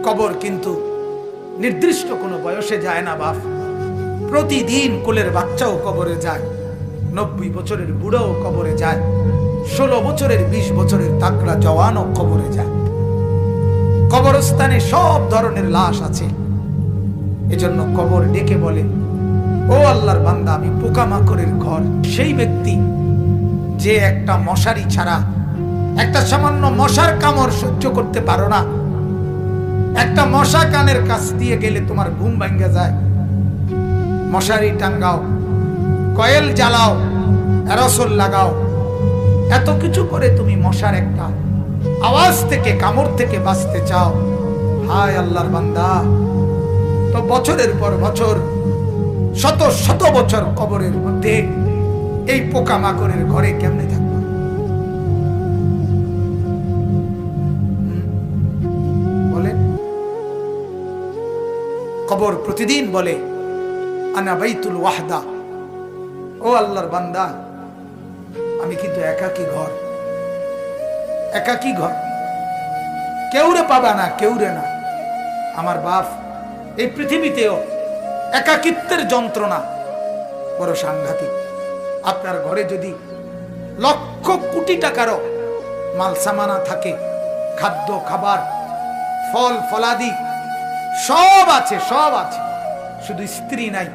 কবর কিন্তু নির্দিষ্ট কোনো বয়সে যায় না বাপ। প্রতিদিন কোলের বাচ্চাও কবরে যায়, 90 বছরের বুড়োও কবরে যায়, 16 বছরের 20 বছরের তাকড়া জওয়ানও কবরে যায়। কবরস্থানে সব ধরনের লাশ আছে। এজন্য কবর ডেকে বলে, ও আল্লাহর বান্দা, আমি পোকামাকড়ের ঘর। সেই ব্যক্তি যে একটা মশারি ছাড়া, একটা সামান্য মশার কামড় সহ্য করতে পারো না, একটা মশা কানের কাছ দিয়ে গেলে তোমার ঘুম ভাঙ্গা যায়, মশারি টাঙ্গাও, কয়েল জ্বালাও, অ্যারোসল লাগাও, এত কিছু করে তুমি মশার একটা আওয়াজ থেকে, কামড় থেকে বাঁচতে চাও। হায় আল্লাহর বান্দা, তো বছরের পর বছর, শত শত বছর কবরের মধ্যে এই পোকামাকড়ের ঘরে কেমনে থাকবে? বলে কবর প্রতিদিন বলে, আনা বাইতুল ওয়াহদা, ও আল্লাহর বান্দা, আমি কিন্তু একাকী ঘর, একাকী ঘর, কেউরে পাবা না, কেউরে না। আমার বাপ, এই পৃথিবীতেও একাকিত্বের যন্ত্রণা বড় সাংঘাতিক। আপনার ঘরে যদি লক্ষ কোটি টাকারও মাল সামানা থাকে, খাদ্য খাবার, ফল ফলাদি সব আছে, সব আছে, শুধু স্ত্রী নাই,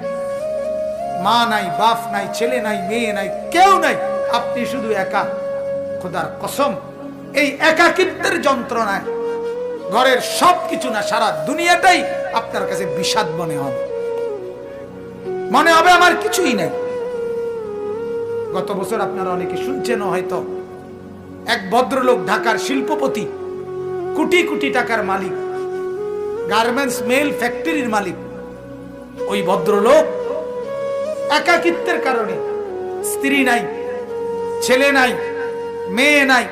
মা নাই, বাপ নাই, ছেলে নাই, মেয়ে নাই, কেউ নাই, আপনি শুধু একা, খোদার কসম এই একাকিত্বের যন্ত্রণায় ঘরের সব কিছু না, সারা দুনিয়াটাই আপনার কাছে বিষাদ মনে হবে। মনে হবে আমার কিছুই নাই। গত বছর আপনারা অনেকে শুনছেন হয়তো, এক ভদ্রলোক, ঢাকার শিল্পপতি, কোটি কোটি টাকার মালিক, গার্মেন্টস মেল ফ্যাক্টরির মালিক, ওই ভদ্রলোক একাকিত্বের কারণে, স্ত্রী নাই, ছেলে নাই, মেয়ে নাই,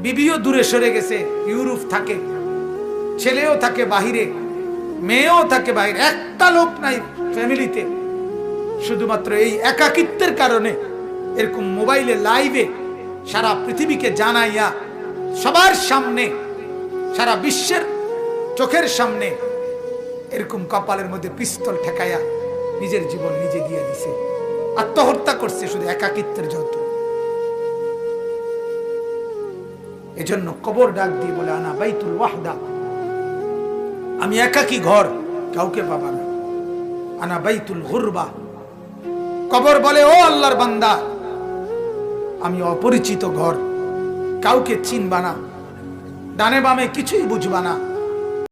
বিবিও দূরে সরে গেছে, ইউরোপ থাকে, ছেলেও থাকে বাহিরে, মেয়েও থাকে বাহিরে, একটা লোক নাই ফ্যামিলিতে। শুধুমাত্র এই একাকিত্বের কারণে এরকম মোবাইলে লাইভে সারা পৃথিবীকে জানাইয়া, সবার সামনে, সারা বিশ্বের চোখের সামনে এরকম কপালের মধ্যে পিস্তল ঠেকাইয়া নিজের জীবন নিজে দিয়ে দিছে, আত্মহত্যা করছে শুধু একাকিত্বের যন্ত্র। এজন্য কবর ডাক দিয়ে বলে, আনা বাইতুল ওয়াহদা, আমি একাকী ঘর, কাউকে পাবা না। আনা বাইতুল গুরবা, কবর বলে, ও আল্লাহর বান্দা, আমি অপরিচিত ঘর, কাউকে চিনবা না, ডানে বামে কিছুই বুঝবা না,